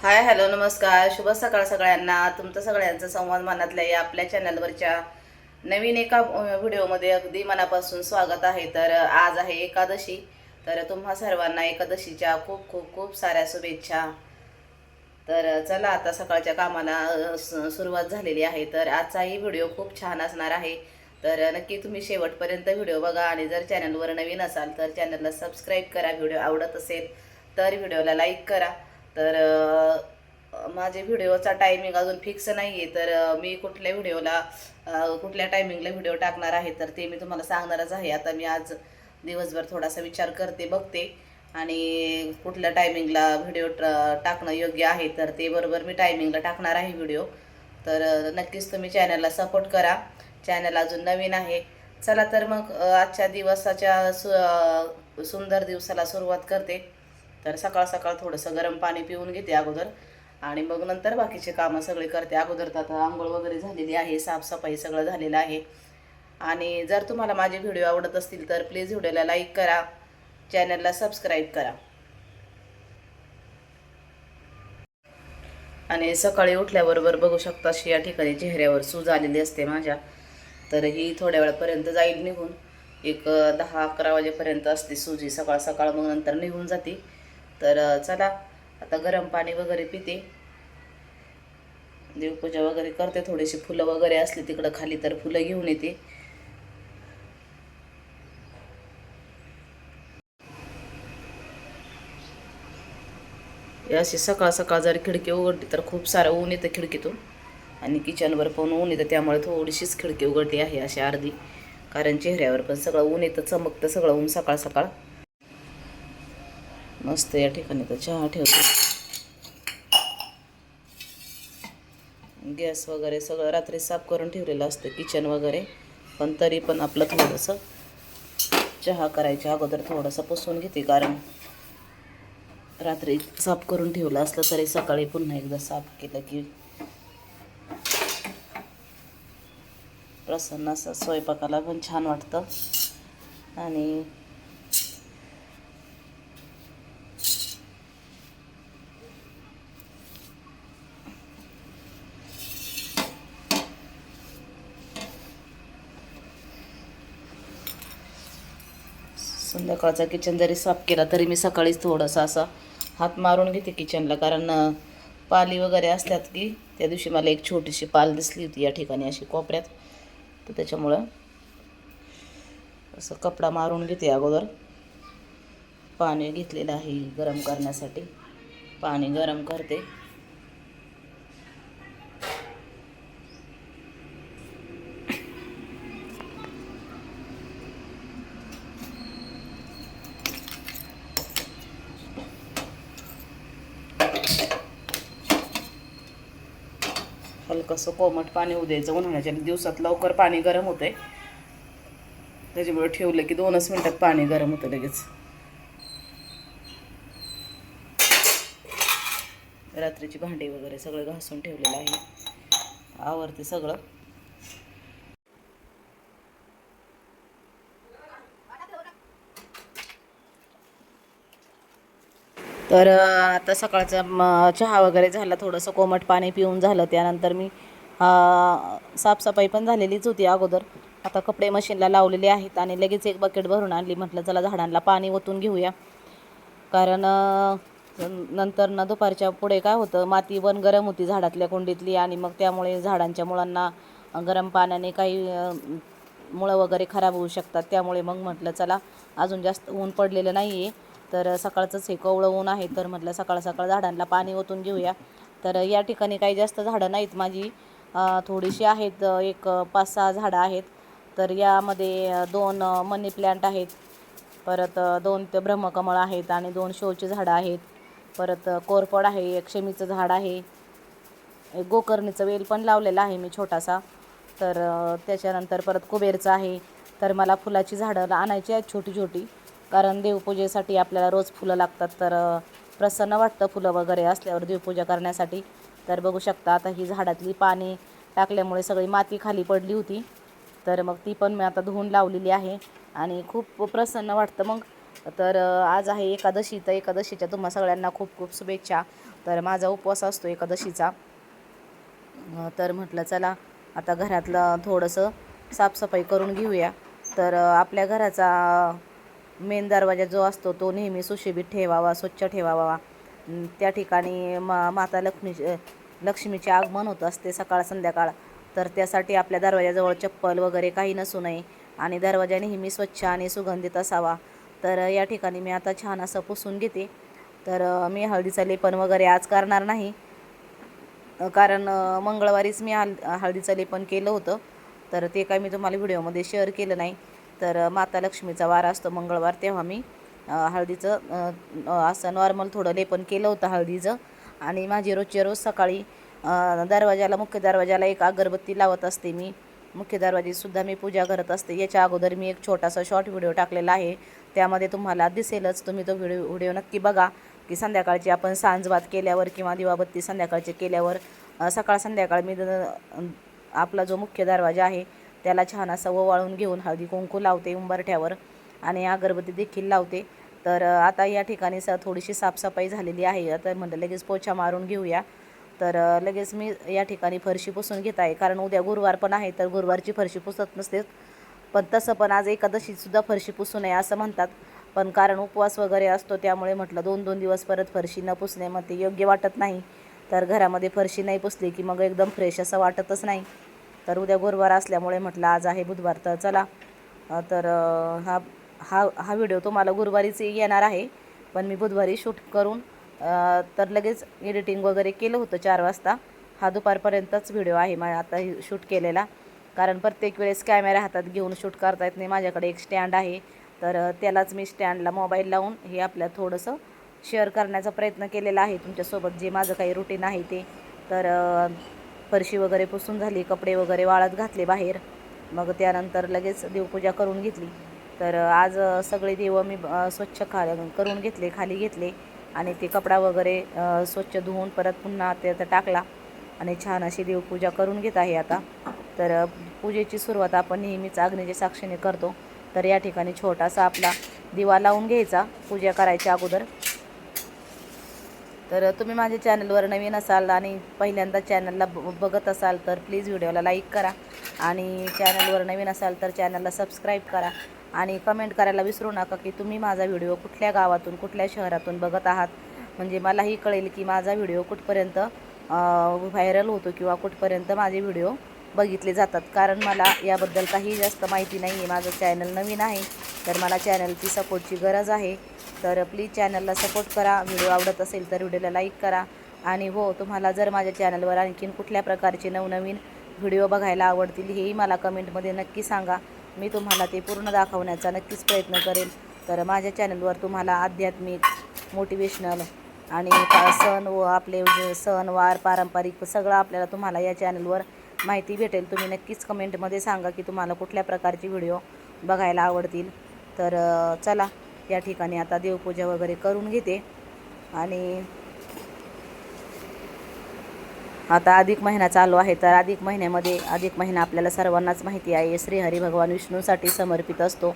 Hi hello नमस्कार शुभ सकाळ सगळ्यांना. तुमचं सगळ्यांचं संवाद मनातल्या या आपल्या चॅनलवरच्या नवीन एका व्हिडिओमध्ये अगदी मनापासून स्वागत आहे. तर आज आहे एकादशी. तर तुम्हा सर्वांना एकादशीच्या खूप खूप खूप साऱ्या शुभेच्छा. तर चला आता सकाळच्या कामाला सुरुवात झालेली आहे. तर आजचाही व्हिडिओ खूप छान असणार आहे. तर नक्की तुम्ही शेवटपर्यंत व्हिडिओ बघा आणि जर चॅनलवर नवीन असाल तर चॅनलला सबस्क्राईब करा. व्हिडिओ आवडत असेल तर व्हिडिओला लाईक करा. तर माझे व्हिडिओचा टायमिंग अजून फिक्स नाही आहे. तर मी कुठल्या टायमिंगला व्हिडिओ टाकणार आहे तर ते मी तुम्हाला सांगणारच आहे. आता मी आज दिवसभर थोडासा विचार बघते आणि कुठल्या टायमिंगला व्हिडिओ टाकणं योग्य आहे तर ते बरोबर मी टायमिंगला टाकणार आहे व्हिडिओ. तर नक्कीच तुम्ही चॅनलला सपोर्ट करा. चॅनल अजून नवीन आहे. चला तर मग आजच्या दिवसाच्या सुंदर दिवसाला सुरुवात करते. तर सकाळ सकाळ थोडंसं गरम पाणी पिऊन घेते अगोदर आणि मग नंतर बाकीचे कामं सगळे करते. अगोदर तर आता आंघोळ वगैरे झालेली आहे, साफसफाई सगळं झालेलं आहे. आणि जर तुम्हाला माझे व्हिडिओ आवडत असतील तर प्लीज व्हिडिओला लाईक करा, चॅनलला सबस्क्राईब करा. आणि सकाळी उठल्याबरोबर बघू शकता अशी या ठिकाणी चेहऱ्यावर सूज आलेली असते माझ्या. तर ही थोड्या वेळापर्यंत जाईल निघून. एक 10-11 वाजेपर्यंत असते सूजी सकाळ सकाळ, मग नंतर निघून जाते. तर चला आता गरम पाणी वगैरे पिते, देवपूजा वगैरे करते. थोडीशी फुलं वगैरे असली तिकडं खाली तर फुलं घेऊन येते. अशी सकाळ सकाळ जर खिडकी उघडली तर खूप सारं ऊन येतं खिडकीतून आणि किचनवर पण ऊन येतं. त्यामुळे थोडीशीच खिडकी उघडली आहे अशी अर्धी, कारण चेहऱ्यावर पण सगळं ऊन येतं, चमकतं सगळं ऊन सकाळ सकाळ. मस्त या ठिकाणी तर चहा ठेवते. गॅस वगैरे सगळं रात्री साफ करून ठेवलेलं असतं किचन वगैरे, पण तरी पण आपलं थोडंसं चहा करायच्या अगोदर थोडंसं पुसून घेते, कारण रात्री साफ करून ठेवलं असलं तरी सकाळी पुन्हा एकदा साफ केलं की प्रसन्न असं स्वयंपाकाला पण छान वाटतं. आणि संध्याकाळचा किचन जरी साफ केला तरी मी सकाळीच थोडासा असा हात मारून घेते किचनला, कारण पाली वगैरे असतात की त्या दिवशी मला एक छोटीशी पाल दिसली होती या ठिकाणी अशी कोपऱ्यात, तर त्याच्यामुळं असं कपडा मारून घेते अगोदर. पाणी घेतलेलं आहे गरम करण्यासाठी, पाणी गरम करते. हलकंसं कोमट पाणी होऊ द्यायचं. उन्हाळ्याच्या दिवसात लवकर पाणी गरम होते, त्याच्यामुळे ठेवलं की 2च मिनटात पाणी गरम होतं लगेच. रात्रीची भांडी वगैरे सगळं घासून ठेवलेलं आहे, आवरते सगळं. तर आता सकाळचा चहा वगैरे झाला, थोडंसं कोमट पाणी पिऊन झालं. त्यानंतर मी साफसफाई पण झालेलीच होती अगोदर. आता कपडे मशीनला लावलेले आहेत आणि लगेच एक बकेट भरून आणली. म्हटलं चला झाडांना पाणी ओतून घेऊया, कारण नंतर ना दुपारच्या पुढे काय होतं, माती पण गरम होती झाडातल्या कुंडीतली आणि मग त्यामुळे झाडांच्या मुळांना गरम पाण्याने काही मुळं वगैरे खराब होऊ शकतात. त्यामुळे मग म्हटलं चला अजून जास्त ऊन पडलेलं नाही आहे, तर सकाळचंच हे कोवळं ऊन आहे, तर म्हटलं सकाळ सकाळ झाडांना पाणी ओतून घेऊया. तर या ठिकाणी काही जास्त झाडं नाहीत माझी, थोडीशी आहेत, एक 5-6 झाडं आहेत. तर यामध्ये 2 मनी प्लॅन्ट आहेत, परत 2 ते ब्रह्मकमळ आहेत आणि 2 शोची झाडं आहेत. परत कोरफड आहे, एक शमीचं झाड आहे, एक गोकर्णीचं वेल पण लावलेलं आहे मी छोटासा. तर त्याच्यानंतर परत कुबेरचं आहे. तर मला फुलाची झाडं आणायची आहेत छोटी छोटी, कारण देवपूजेसाठी आपल्याला रोज फुलं लागतात. तर प्रसन्न वाटतं फुलं वगैरे असल्यावर देवपूजा करण्यासाठी. तर बघू शकता आता ही झाडातली पाणी टाकल्यामुळे सगळी माती खाली पडली होती, तर मग ती पण मी आता धुवून लावलेली आहे आणि खूप प्रसन्न वाटतं. मग तर आज आहे एकादशी, तर एकादशीच्या तुम्हा सगळ्यांना खूप खूप शुभेच्छा. तर माझा उपवास असतो एकादशीचा. तर म्हटलं चला आता घरातलं थोडंसं साफसफाई करून घेऊया. तर आपल्या घराचा मेन दरवाजा जो असतो तो नेहमी सुशोभित ठेवावा, स्वच्छ ठेवावा. त्या ठिकाणी माता लक्ष्मीचे आगमन होत असते सकाळ संध्याकाळ. तर त्यासाठी आपल्या दरवाजाजवळ चप्पल वगैरे काही नसू नये आणि दरवाजा नेहमी स्वच्छ आणि सुगंधित असावा. तर या ठिकाणी मी आता छान असं पुसून घेते. तर मी हळदीचं लेपन वगैरे आज करणार नाही, कारण मंगळवारीच मी हळदीचं लेपन केलं होतं. तर ते काय मी तुम्हाला व्हिडिओमध्ये शेअर केलं नाही. तर माता लक्ष्मीचा वार असतो मंगळवार, तेव्हा मी हळदीचं असं नॉर्मल थोडं लेपन केलं होतं हळदीचं. आणि माझी रोजच्या रोज सकाळी मुख्य दरवाजाला एक अगरबत्ती लावत असते मी. मुख्य दरवाजीसुद्धा मी पूजा करत असते. याच्या अगोदर मी एक छोटासा शॉर्ट व्हिडिओ टाकलेला आहे, त्यामध्ये तुम्हाला दिसेलच. तुम्ही तो व्हिडिओ नक्की बघा की संध्याकाळची आपण सांजवात केल्यावर किंवा दिवाबत्ती संध्याकाळचे केल्यावर सकाळ संध्याकाळ मी आपला जो मुख्य दरवाजा आहे त्याला छान असा ओवाळून घेऊन हळदी कुंकू लावते उंबरठ्यावर आणि अगरबत्ती देखील लावते. तर आता या ठिकाणी थोडीशी साफसफाई झालेली आहे. आता म्हटलं लगेच पोछा मारून घेऊया. तर लगेच मी या ठिकाणी फरशी पुसून घेत आहे, कारण उद्या गुरुवार पण आहे. तर गुरुवारची फरशी पुसत नसते, पण तसं पण आज एकादशीसुद्धा फरशी पुसू नये असं म्हणतात. पण कारण उपवास वगैरे असतो त्यामुळे म्हटलं 2-2 दिवस परत फरशी न पुसणे मग ते योग्य वाटत नाही. तर घरामध्ये फरशी नाही पुसली की मग एकदम फ्रेश असं वाटतच नाही. तर उद्या गुरुवार असल्यामुळे म्हटलं आज आहे बुधवार, तर चला. तर हा हा हा व्हिडिओ तुम्हाला गुरुवारीच येणार आहे, पण मी बुधवारी शूट करून तर लगेच एडिटिंग वगैरे केलं होतं 4 वाजता. हा दुपारपर्यंतच व्हिडिओ आहे आता शूट केलेला, कारण प्रत्येक वेळेस कॅमेरा हातात घेऊन शूट करता येत नाही. माझ्याकडे एक स्टँड आहे, तर त्यालाच मी स्टँडला मोबाईल लावून हे आपल्या थोडंसं शेअर करण्याचा प्रयत्न केलेला आहे तुमच्यासोबत, जे माझं काही रुटीन आहे ते. तर फरशी वगैरे पुसून झाली, कपडे वगैरे वाळत घातले बाहेर, मग त्यानंतर लगेच देवपूजा करून घेतली. तर आज सगळे देव मी स्वच्छ करून घेतले, खाली घेतले आणि ते कपडा वगैरे स्वच्छ धुवून परत पुन्हा त्यात टाकला आणि छान अशी देवपूजा करून घेत आहे आता. तर पूजेची सुरुवात आपण नेहमीच अग्नीच्या साक्षीने करतो. तर या ठिकाणी छोटासा आपला दिवा लावून घ्यायचा पूजा करायच्या अगोदर. तर तुम्ही माझ्या चॅनलवर नवीन असाल आणि पहिल्यांदा चॅनलला बघत असाल तर प्लीज व्हिडिओला लाईक करा, आणि चॅनलवर नवीन असाल तर चॅनलला सबस्क्राईब करा आणि कमेंट करायला विसरू नका की तुम्ही माझा व्हिडिओ कुठल्या गावातून कुठल्या शहरातून बघत आहात, म्हणजे मलाही कळेल की माझा व्हिडिओ कुठपर्यंत व्हायरल होतो किंवा कुठपर्यंत माझे व्हिडिओ बघितले जातात. कारण मला याबद्दल काही जास्त माहिती नाही आहे, माझं चॅनल नवीन आहे, तर मला चॅनलची सपोर्टची गरज आहे. तर प्लीज चॅनलला सपोर्ट करा. व्हिडिओ आवडत असेल तर व्हिडिओला लाईक करा. आणि हो, तुम्हाला जर माझ्या चॅनलवर आणखीन कुठल्या प्रकारचे नवनवीन व्हिडिओ बघायला आवडतील हेही मला कमेंटमध्ये नक्की सांगा. मी तुम्हाला ते पूर्ण दाखवण्याचा नक्कीच प्रयत्न करेल. तर माझ्या चॅनलवर तुम्हाला आध्यात्मिक, मोटिवेशनल आणि सण व आपले सणवार पारंपरिक सगळं आपल्याला तुम्हाला या चॅनलवर माहिती भेटेल. तुम्ही नक्कीच कमेंटमध्ये सांगा की तुम्हाला कुठल्या प्रकारचे व्हिडिओ बघायला आवडतील. तर चला, या ठिकाणी आता देवपूजा वगैरे करून घेते. आणि आता अधिक महिना चालू आहे. तर अधिक महिना आपल्याला सर्वांनाच माहिती आहे, श्रीहरी भगवान विष्णूसाठी समर्पित असतो.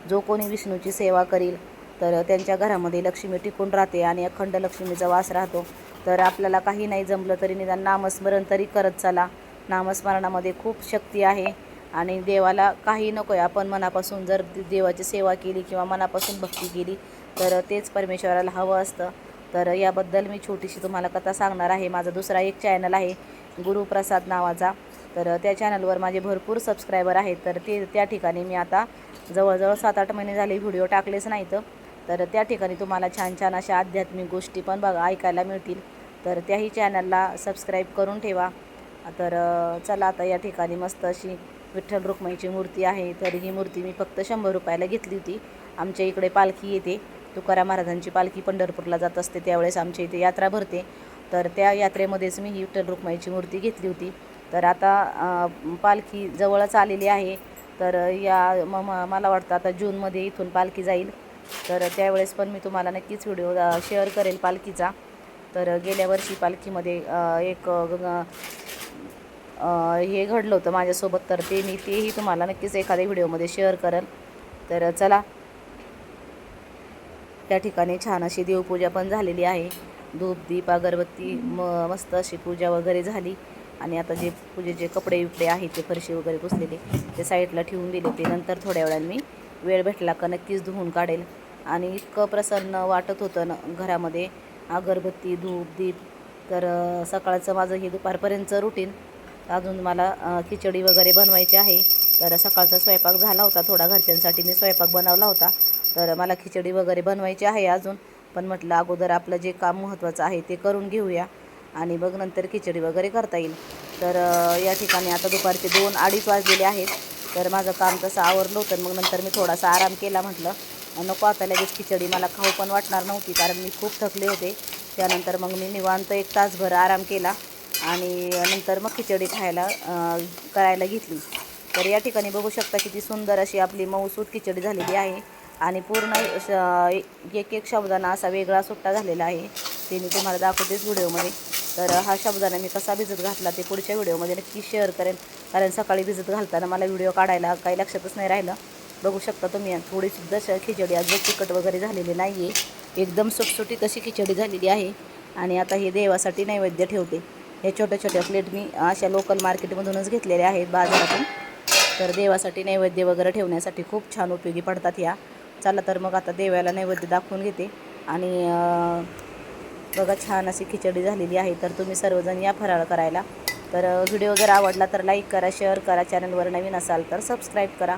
जो कोणी विष्णूची सेवा करील तर त्यांच्या घरामध्ये लक्ष्मी टिकून राहते आणि अखंड लक्ष्मीचा वास राहतो. तर आपल्याला काही नाही जमलं तरी निदान नामस्मरण तरी करत चला. नामस्मरणामध्ये खूप शक्ती आहे आणि देवाला काही नको आहे, आपण मनापासून जर देवाची सेवा केली किंवा मनापासून भक्ती केली तर तेच परमेश्वराला हवं असतं. तर याबद्दल मी छोटीशी तुम्हाला कथा सांगणार आहे. माझा दुसरा एक चॅनल आहे गुरुप्रसाद नावाचा, तर त्या चॅनलवर माझे भरपूर सबस्क्रायबर आहेत. तर त्या ठिकाणी मी आता जवळजवळ 7-8 महिने झाले व्हिडिओ टाकलेच नाहीत. तर त्या ठिकाणी तुम्हाला छान छान अशा आध्यात्मिक गोष्टी पण ऐकायला मिळतील. तर त्याही चॅनलला सबस्क्राईब करून ठेवा. तर चला, आता या ठिकाणी मस्त अशी विठ्ठल रुक्माईची मूर्ती आहे. तर ही मूर्ती मी फक्त 100 रुपयाला घेतली होती. आमच्या इकडे पालखी येते, तुकाराम महाराजांची पालखी पंढरपूरला जात असते, त्यावेळेस आमच्या इथे यात्रा भरते. तर त्या यात्रेमध्येच मी ही विठ्ठल रुक्माईची मूर्ती घेतली होती. तर आता पालखी जवळच आलेली आहे. तर मला वाटतं आता जूनमध्ये इथून पालखी जाईल. तर त्यावेळेस पण मी तुम्हाला नक्कीच व्हिडिओ शेअर करेल पालखीचा. तर गेल्या वर्षी पालखीमध्ये एक हे घडलं होतं माझ्यासोबत, तर तेही तुम्हाला नक्कीच एखाद्या व्हिडिओमध्ये शेअर करेल. तर चला, त्या ठिकाणी छान अशी देवपूजा पण झालेली आहे. धूप दीप अगरबत्ती मस्त अशी पूजा वगैरे झाली. आणि आता जे पूजेचे कपडे बिपडे आहेत ते फरशी वगैरे पुसलेले ते साईडला ठेवून दिले. ते नंतर थोड्या वेळाने मी वेळ भेटला का नक्कीच धुवून काढेल. आणि इतकं प्रसन्न वाटत होतं ना घरामध्ये, अगरबत्ती धूप दीप. तर सकाळचं माझं हे दुपारपर्यंतचं रुटीन. अजून मला खिचडी वगैरे बनवायची आहे. तर सकाळचा स्वयंपाक झाला होता, थोडा घरच्यांसाठी मी स्वयंपाक बनवला होता. तर मला खिचडी वगैरे बनवायची आहे अजून, पण म्हटलं अगोदर आपलं जे काम महत्त्वाचं आहे ते करून घेऊया आणि मग नंतर खिचडी वगैरे करता येईल. तर या ठिकाणी आता दुपारचे 2-2:30 वाजलेले आहेत. तर माझं काम तसं आवरलं होतं. मग नंतर मी थोडासा आराम केला. म्हटलं नको आता लगेच खिचडी, मला खाऊ पण वाटणार नव्हती कारण मी खूप थकले होते. त्यानंतर मग मी निवांत 1 तासभर आराम केला आणि नंतर मग खिचडी करायला घेतली. तर या ठिकाणी बघू शकता किती सुंदर अशी आपली मऊसूत खिचडी झालेली आहे. आणि पूर्ण एक एक शब्दाना असा वेगळा सुट्टा झालेला आहे. ते मी तुम्हाला दाखवतेच व्हिडिओमध्ये. तर हा शब्दाना मी कसा भिजत घातला ते पुढच्या व्हिडिओमध्ये नक्की शेअर करेन, कारण सकाळी भिजत घालताना मला व्हिडिओ काढायला काही लक्षातच नाही राहिलं. बघू शकता तुम्ही थोडीसुद्धा खिचडी आज तिखट वगैरे झालेली नाही आहे. एकदम सुटसुटीत अशी खिचडी झालेली आहे. आणि आता हे देवासाठी नैवेद्य ठेवते. हे छोट्या छोट्या प्लेट मी अशा लोकल मार्केटमधूनच घेतलेल्या आहेत बाजारातून. तर देवासाठी नैवेद्य वगैरे ठेवण्यासाठी खूप छान उपयोगी पडतात ह्या. चला तर मग आता देवाला नैवेद्य दाखवून घेते. आणि बघा छान अशी खिचडी झालेली आहे. तर तुम्ही सर्वजण या फराळ करायला. तर व्हिडिओ जर आवडला तर लाईक करा, शेअर करा, चॅनलवर नवीन असाल तर सबस्क्राईब करा.